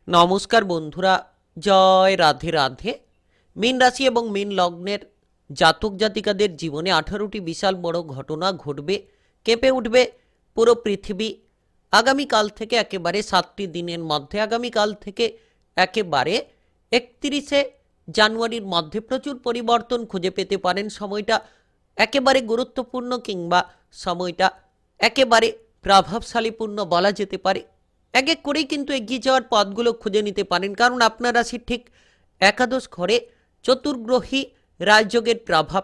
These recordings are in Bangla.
নমস্কার বন্ধুরা, জয় রাধে রাধে। মীন রাশি এবং মীন লগ্নের জাতক জাতিকাদের জীবনে 18টি বিশাল বড় ঘটনা ঘটবে, কেঁপে উঠবে পুরো পৃথিবী। আগামীকাল থেকে একেবারে 7টি দিনের মধ্যে, আগামীকাল থেকে একেবারে 31শে জানুয়ারির মধ্যে প্রচুর পরিবর্তন খুঁজে পেতে পারেন। সময়টা একেবারে গুরুত্বপূর্ণ কিংবা সময়টা একেবারে প্রভাবশালীপূর্ণ বলা যেতে পারে। এক এক করেই কিন্তু এগিয়ে যাওয়ার পথগুলো খুঁজে নিতে পারেন, কারণ আপনার রাশির ঠিক একাদশ ঘরে চতুর্গ্রহী রাজযোগের প্রভাব।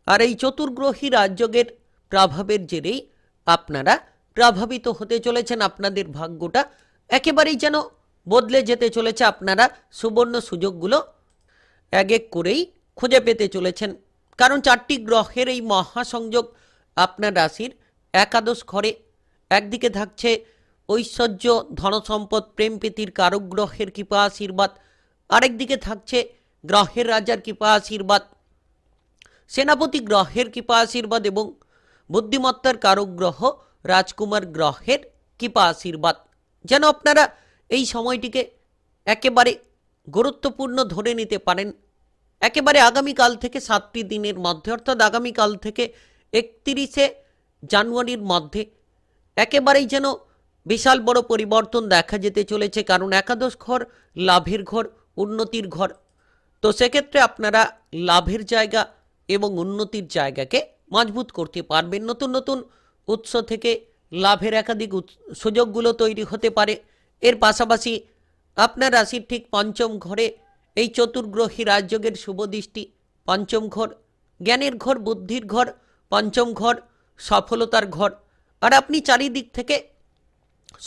আর এই চতুর্গ্রহী রাজযোগের প্রভাবের জেরেই আপনারা প্রভাবিত হতে চলেছেন। আপনাদের ভাগ্যটা একেবারেই যেন বদলে যেতে চলেছে। আপনারা সুবর্ণ সুযোগগুলো এক এক করেই খুঁজে পেতে চলেছেন, কারণ 4টি গ্রহের এই মহাসংযোগ আপনার রাশির একাদশ ঘরে। একদিকে থাকছে ঐশ্বর্য, ধনসম্পদ, প্রেম প্রীতির কারক গ্রহের কৃপা আশীর্বাদ। আরেকদিকে থাকছে গ্রহের রাজার কৃপা আশীর্বাদ, সেনাপতি গ্রহের কৃপা আশীর্বাদ এবং বুদ্ধিমত্তার কারক গ্রহ রাজকুমার গ্রহের কৃপা আশীর্বাদ। যেন আপনারা এই সময়টিকে একেবারে গুরুত্বপূর্ণ ধরে নিতে পারেন। একেবারে আগামীকাল থেকে 7টি দিনের মধ্যে, অর্থাৎ আগামীকাল থেকে 31শে জানুয়ারির মধ্যে একেবারেই যেন বিশাল বড় পরিবর্তন দেখা যেতে চলেছে, কারণ একাদশ ঘর লাভের ঘর, উন্নতির ঘর। তো সেক্ষেত্রে আপনারা লাভের জায়গা এবং উন্নতির জায়গাকে মজবুত করতে পারবেন। নতুন নতুন উৎস থেকে লাভের একাধিক সুযোগগুলো তৈরি হতে পারে। এর পাশাপাশি আপনার রাশির ঠিক পঞ্চম ঘরে এই চতুর্গ্রহী রাজযোগের শুভ দৃষ্টি। পঞ্চম ঘর জ্ঞানের ঘর, বুদ্ধির ঘর, পঞ্চম ঘর সফলতার ঘর। আর আপনি চারিদিক থেকে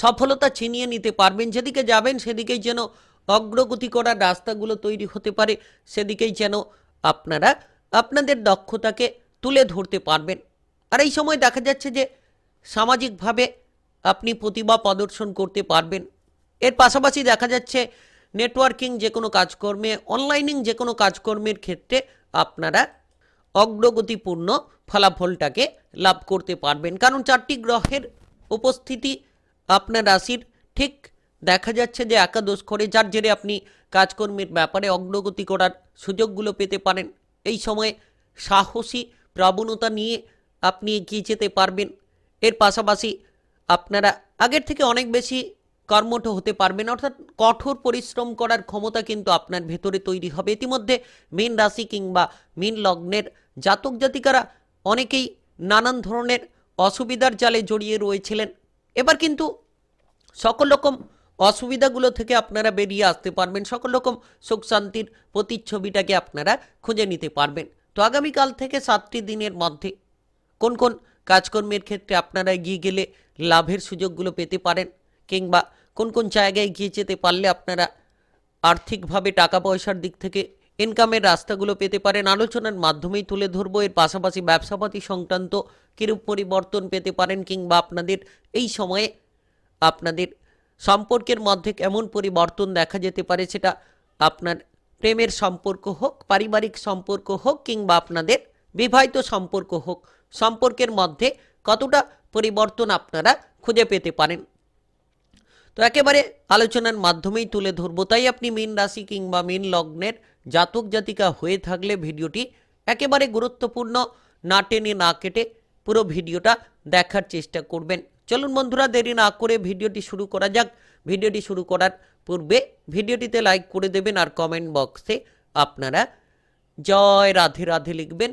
সফলতা ছিনিয়ে নিতে পারবেন। যেদিকে যাবেন সেদিকেই যেন অগ্রগতি করার রাস্তাগুলো তৈরি হতে পারে, সেদিকেই যেন আপনারা আপনাদের দক্ষতাকে তুলে ধরতে পারবেন। আর এই সময় দেখা যাচ্ছে যে সামাজিকভাবে আপনি প্রতিভা প্রদর্শন করতে পারবেন। এর পাশাপাশি দেখা যাচ্ছে নেটওয়ার্কিং যে কোনো কাজকর্মে, অনলাইনিং যে কোনো কাজকর্মের ক্ষেত্রে আপনারা অগ্রগতিপূর্ণ ফলাফলটাকে লাভ করতে পারবেন, কারণ 4টি গ্রহের উপস্থিতি আপনার রাশির ঠিক দেখা যাচ্ছে যে একাদশ ঘরে, যার জেরে আপনি কাজকর্মের ব্যাপারে অগ্রগতি করার সুযোগগুলো পেতে পারেন। এই সময়ে সাহসী প্রবণতা নিয়ে আপনি এগিয়ে যেতে পারবেন। এর পাশাপাশি আপনারা আগের থেকে অনেক বেশি কর্মঠ হতে পারবেন, অর্থাৎ কঠোর পরিশ্রম করার ক্ষমতা কিন্তু আপনার ভেতরে তৈরি হবে। ইতিমধ্যে মীন রাশি কিংবা মীন লগ্নের জাতক জাতিকারা অনেকেই নানান ধরনের অসুবিধার জালে জড়িয়ে রয়েছিলেন। এবার কিন্তু সকল রকম অসুবিধাগুলো থেকে আপনারা বেরিয়ে আসতে পারবেন, সকল রকম সুখ শান্তির প্রতিচ্ছবিটাকে আপনারা খুঁজে নিতে পারবেন। তো আগামীকাল থেকে 7টি দিনের মধ্যে কোন কোন কাজকর্মের ক্ষেত্রে আপনারা এগিয়ে গেলে লাভের সুযোগগুলো পেতে পারেন, কিংবা কোন কোন জায়গায় এগিয়ে যেতে পারলে আপনারা আর্থিকভাবে টাকা পয়সার দিক থেকে ইনকামের রাস্তাগুলো পেতে পারেন, আলোচনার মাধ্যমেই তুলে ধরবো। এর পাশাপাশি ব্যবসাপাতি সংক্রান্ত কিরূপ পরিবর্তন পেতে পারেন, কিংবা আপনাদের এই সময়ে আপনাদের সম্পর্কের মধ্যে কেমন পরিবর্তন দেখা যেতে পারে, সেটা আপনার প্রেমের সম্পর্ক হোক, পারিবারিক সম্পর্ক হোক, কিংবা আপনাদের বিবাহিত সম্পর্ক হোক, সম্পর্কের মধ্যে কতটা পরিবর্তন আপনারা খুঁজে পেতে পারেন। তো একেবারে আলোচনার মাধ্যমেই তুলে ধরবো। তাই আপনি মীন রাশি কিংবা মীন লগ্নের জাতক জাতিকা হয়ে থাকলে ভিডিওটি একেবারে গুরুত্বপূর্ণ, না টেনে না কেটে পুরো ভিডিওটা দেখার চেষ্টা করবেন। চলুন বন্ধুরা, দেরি না করে ভিডিওটি শুরু করা যাক। ভিডিওটি শুরু করার পূর্বে ভিডিওটিতে লাইক করে দেবেন, আর কমেন্ট বক্সে আপনারা জয় রাধে রাধে লিখবেন,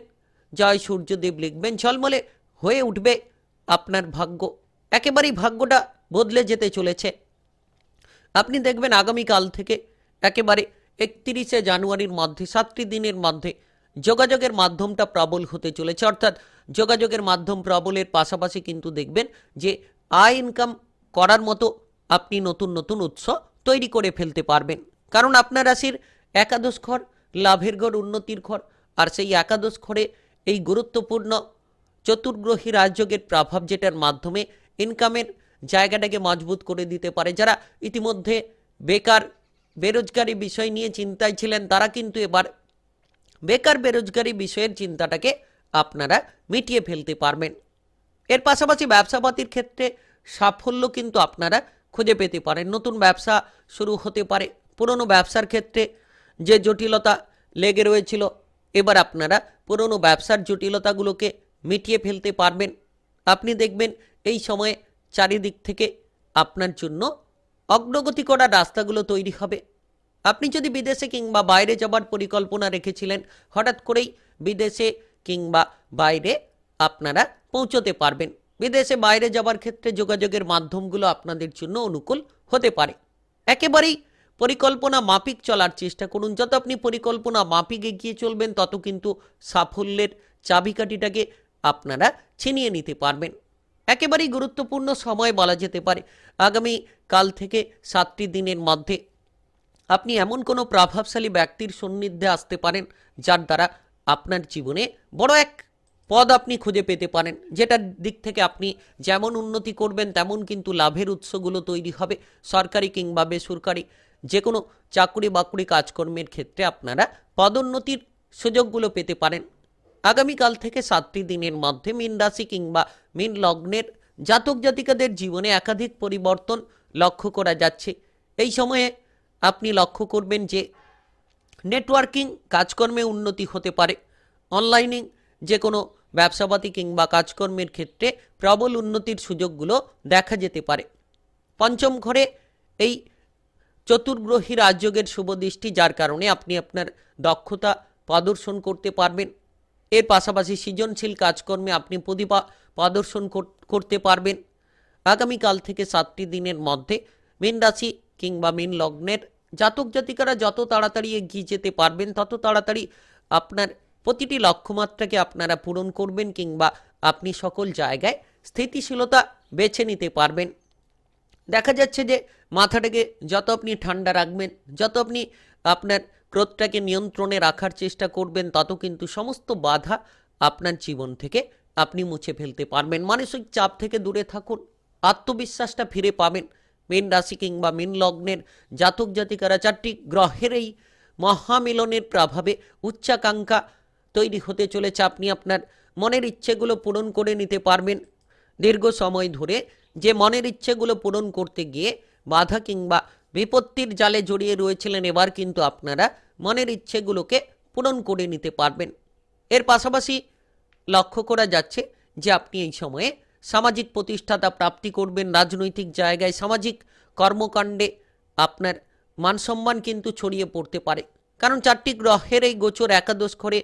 জয় সূর্যদেব লিখবেন। ঝলমলে হয়ে উঠবে আপনার ভাগ্য, একেবারেই ভাগ্যটা বদলে যেতে চলেছে। আপনি দেখবেন আগামীকাল থেকে একেবারে 31শে জানুয়ারির মধ্যে 7টি দিনের মধ্যে যোগাযোগের মাধ্যমটা প্রবল হতে চলেছে। অর্থাৎ যোগাযোগের মাধ্যম প্রবলের পাশাপাশি কিন্তু দেখবেন যে আয় ইনকাম করার মতো আপনি নতুন নতুন উৎস তৈরি করে ফেলতে পারবেন, কারণ আপনার রাশির একাদশ ঘর লাভের ঘর, উন্নতির ঘর। আর সেই একাদশ ঘরে এই গুরুত্বপূর্ণ চতুর্গ্রহী রাজযোগের প্রভাব, যেটার মাধ্যমে ইনকামের জায়গাটাকে মজবুত করে দিতে পারে। যারা ইতিমধ্যে বেকার বেরোজগারি বিষয় নিয়ে চিন্তায় ছিলেন, তারা কিন্তু এবার বেকার বেরোজগারি বিষয়ের চিন্তাটাকে আপনারা মিটিয়ে ফেলতে পারবেন। এর পাশাপাশি ব্যবসাপাতির ক্ষেত্রে সাফল্য কিন্তু আপনারা খুঁজে পেতে পারেন। নতুন ব্যবসা শুরু হতে পারে। পুরনো ব্যবসার ক্ষেত্রে যে জটিলতা লেগে রয়েছিল, এবার আপনারা পুরনো ব্যবসার জটিলতাগুলোকে মিটিয়ে ফেলতে পারবেন। আপনি দেখবেন এই সময়ে চারিদিক থেকে আপনার জন্য অগ্রগতি করার রাস্তাগুলো তৈরি হবে। আপনি যদি বিদেশে কিংবা বাইরে যাবার পরিকল্পনা রেখেছিলেন, হঠাৎ করেই বিদেশে কিংবা বাইরে আপনারা পৌঁছতে পারবেন। বিদেশে বাইরে যাবার ক্ষেত্রে যোগাযোগের মাধ্যমগুলো আপনাদের জন্য অনুকূল হতে পারে। একেবারেই পরিকল্পনা মাফিক চলার চেষ্টা করুন। যত আপনি পরিকল্পনা মাফিক এগিয়ে চলবেন, তত কিন্তু সাফল্যের চাবিকাঠিটাকে আপনারা ছিনিয়ে নিতে পারবেন। একেবারেই গুরুত্বপূর্ণ সময় বলা যেতে পারে। আগামী কাল থেকে 7টি দিনের মধ্যে আপনি এমন কোনো প্রভাবশালী ব্যক্তির সান্নিধ্যে আসতে পারেন, যার দ্বারা আপনার জীবনে বড় এক পদ আপনি খুঁজে পেতে পারেন, যেটার দিক থেকে আপনি যেমন উন্নতি করবেন তেমন কিন্তু লাভের উৎসগুলো তৈরি হবে। সরকারি কিংবা বেসরকারি যে কোনো চাকরি বাকরি কাজকর্মের ক্ষেত্রে আপনারা পদোন্নতির সুযোগগুলো পেতে পারেন। আগামীকাল থেকে 7টি দিনের মধ্যে মীন রাশি কিংবা মীন লগ্নের জাতক জাতিকাদের জীবনে একাধিক পরিবর্তন লক্ষ্য করা যাচ্ছে। এই সময়ে আপনি লক্ষ্য করবেন যে নেটওয়ার্কিং কাজকর্মে উন্নতি হতে পারে। অনলাইনে যে কোনো ব্যবসাপাতি কিংবা কাজকর্মের ক্ষেত্রে প্রবল উন্নতির সুযোগগুলো দেখা যেতে পারে। পঞ্চম ঘরে এই চতুর্গ্রহী রাজযোগের শুভ দৃষ্টি, যার কারণে আপনি আপনার দক্ষতা প্রদর্শন করতে পারবেন। এর পাশাপাশি সৃজনশীল কাজকর্মে আপনি প্রতিভা প্রদর্শন করতে পারবেন। আগামীকাল থেকে 7টি দিনের মধ্যে মীন রাশি কিংবা মীন লগ্নের জাতক জাতিকারা যত তাড়াতাড়ি এগিয়ে যেতে পারবেন, তত তাড়াতাড়ি আপনার প্রতিটি লক্ষ্যমাত্রাকে আপনারা পূরণ করবেন কিংবা আপনি সকল জায়গায় স্থিতিশীলতা বেছে নিতে পারবেন। দেখা যাচ্ছে যে মাথাটাকে যত আপনি ঠান্ডা রাখবেন, যত আপনি আপনার ক্রোধটাকে নিয়ন্ত্রণে রাখার চেষ্টা করবেন, তত কিন্তু সমস্ত বাধা আপনার জীবন থেকে আপনি মুছে ফেলতে পারবেন। মানসিক চাপ থেকে দূরে থাকুন, আত্মবিশ্বাসটা ফিরে পাবেন। মীন রাশি কিংবা মীন লগ্নের জাতক জাতিকারা 4টি গ্রহের এই মহামিলনের প্রভাবে উচ্চাকাঙ্ক্ষা তৈরি হতে চলেছে। আপনি আপনার মনের ইচ্ছেগুলো পূরণ করে নিতে পারবেন। দীর্ঘ সময় ধরে যে মনের ইচ্ছেগুলো পূরণ করতে গিয়ে বাধা কিংবা বিপত্তির জালে জড়িয়ে রয়েছিলেন, এবার কিন্তু আপনারা মনের ইচ্ছেগুলোকে পূরণ করে নিতে পারবেন। এর পাশাপাশি লক্ষ্য করা যাচ্ছে যে আপনি এই সময়ে সামাজিক প্রতিষ্ঠাতা প্রাপ্তি করবেন। রাজনৈতিক জায়গায় সামাজিক কর্মকাণ্ডে আপনার মানসম্মান কিন্তু ছড়িয়ে পড়তে পারে, কারণ 4টি গ্রহের এই গোচর একাদশ ঘরে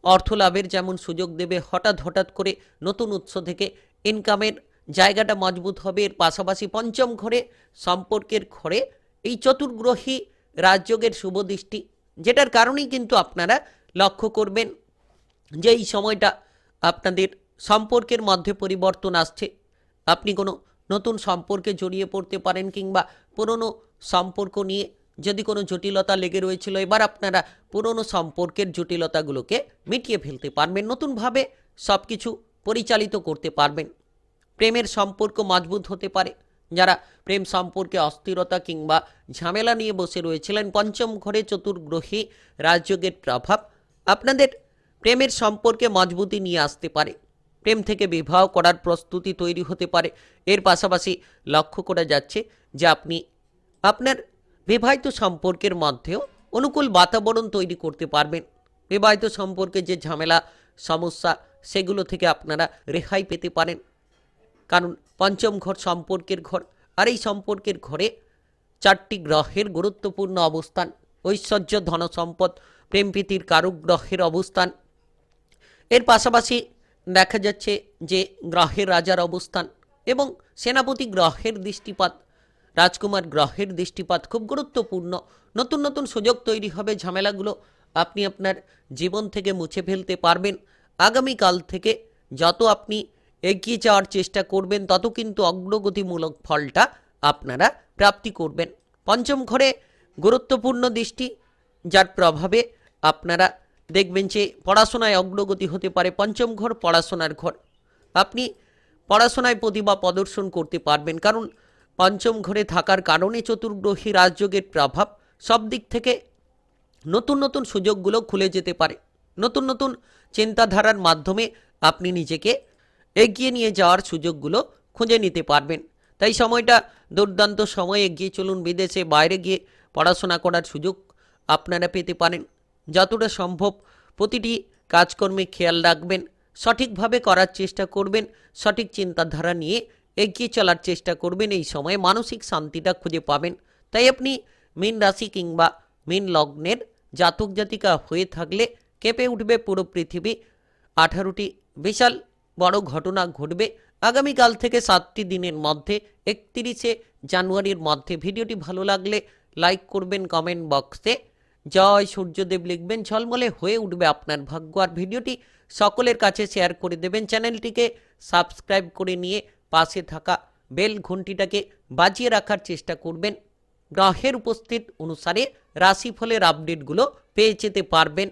অর্থ লাভের যেমন সুযোগ দেবে, হঠাৎ করে নতুন উৎস থেকে ইনকামের জায়গাটা মজবুত হবে। এর পাশাপাশি পঞ্চম ঘরে সম্পর্কের ঘরে এই চতুর্গ্রহী রাজযোগের শুভ দৃষ্টি, যেটার কারণেই কিন্তু আপনারা লক্ষ্য করবেন যে এই সময়টা আপনাদের সম্পর্কের মধ্যে পরিবর্তন আসছে। আপনি কোনো নতুন সম্পর্কে জড়িয়ে পড়তে পারেন কিংবা পুরনো সম্পর্ক নিয়ে যদি কোনো জটিলতা লেগে রয়েছিল, এবার আপনারা পুরনো সম্পর্কের জটিলতাগুলোকে মিটিয়ে ফেলতে পারবেন, নতুনভাবে সব কিছু পরিচালিত করতে পারবেন। প্রেমের সম্পর্ক মজবুত হতে পারে। যারা প্রেম সম্পর্কে অস্থিরতা কিংবা ঝামেলা নিয়ে বসে রয়েছিলেন, পঞ্চম ঘরে চতুর্গ্রহী রাজযোগের প্রভাব আপনাদের প্রেমের সম্পর্কে মজবুতি নিয়ে আসতে পারে। প্রেম থেকে বিবাহ করার প্রস্তুতি তৈরি হতে পারে। এর পাশাপাশি লক্ষ্য করা যাচ্ছে যে আপনি আপনার বিবাহিত সম্পর্কের মধ্যেও অনুকূল বাতাবরণ তৈরি করতে পারবেন। বিবাহিত সম্পর্কে যে ঝামেলা সমস্যা, সেগুলো থেকে আপনারা রেহাই পেতে পারেন, কারণ পঞ্চম ঘর সম্পর্কের ঘর। আর এই সম্পর্কের ঘরে 4টি গ্রহের গুরুত্বপূর্ণ অবস্থান, ঐশ্বর্য, ধনসম্পদ, প্রেমপ্রীতির কারক গ্রহের অবস্থান। এর পাশাপাশি দেখা যাচ্ছে যে গ্রহের রাজার অবস্থান এবং সেনাপতি গ্রহের দৃষ্টিপাত, রাজকুমার গ্রহের দৃষ্টিপাত খুব গুরুত্বপূর্ণ। নতুন নতুন সুযোগ তৈরি হবে, ঝামেলাগুলো আপনি আপনার জীবন থেকে মুছে ফেলতে পারবেন। আগামীকাল থেকে যত আপনি এগিয়ে যাওয়ার চেষ্টা করবেন, তত কিন্তু অগ্রগতিমূলক ফলটা আপনারা প্রাপ্তি করবেন। পঞ্চম ঘরে গুরুত্বপূর্ণ দৃষ্টি, যার প্রভাবে আপনারা দেখবেন যে পড়াশোনায় অগ্রগতি হতে পারে। পঞ্চম ঘর পড়াশোনার ঘর, আপনি পড়াশোনায় প্রতিভা প্রদর্শন করতে পারবেন, কারণ পঞ্চম ঘরে থাকার কারণে চতুর্গ্রহী রাজযোগের প্রভাব সব দিক থেকে নতুন নতুন সুযোগগুলো খুলে যেতে পারে। নতুন নতুন চিন্তাধারার মাধ্যমে আপনি নিজেকে এগিয়ে নিয়ে যাওয়ার সুযোগগুলো খুঁজে নিতে পারবেন। তাই সময়টা দুর্দান্ত সময়, এগিয়ে চলুন, বিদেশে বাইরে গিয়ে পড়াশোনা করার সুযোগ আপনারা পেতে পারেন। যতটা সম্ভব প্রতিটি কাজকর্মে খেয়াল রাখবেন, সঠিকভাবে করার চেষ্টা করবেন, সঠিক চিন্তাধারা নিয়ে এগিয়ে চলার চেষ্টা করবেন। এই সময়ে মানসিক শান্তিটা খুঁজে পাবেন। তাই আপনি মীন রাশি কিংবা মীন লগ্নের জাতক জাতিকা হয়ে থাকলে কেঁপে উঠবে পুরো পৃথিবী। 18টি বিশাল বড় ঘটনা ঘটবে আগামীকাল থেকে 7টি দিনের মধ্যে, 31শে জানুয়ারির মধ্যে। ভিডিওটি ভালো লাগলে লাইক করবেন, কমেন্ট বক্সে জয় সূর্যদেব লিখবেন, ঝলমলে হয়ে উঠবে আপনার ভাগ্য। আর ভিডিওটি সকলের কাছে শেয়ার করে দেবেন, চ্যানেলটিকে সাবস্ক্রাইব করে নিয়ে পাশে থাকা বেল ঘন্টিটাকে বাজিয়ে রাখার চেষ্টা করবেন। গ্রহের উপস্থিত অনুসারে রাশিফলের আপডেটগুলো পেয়ে যেতে পারবেন।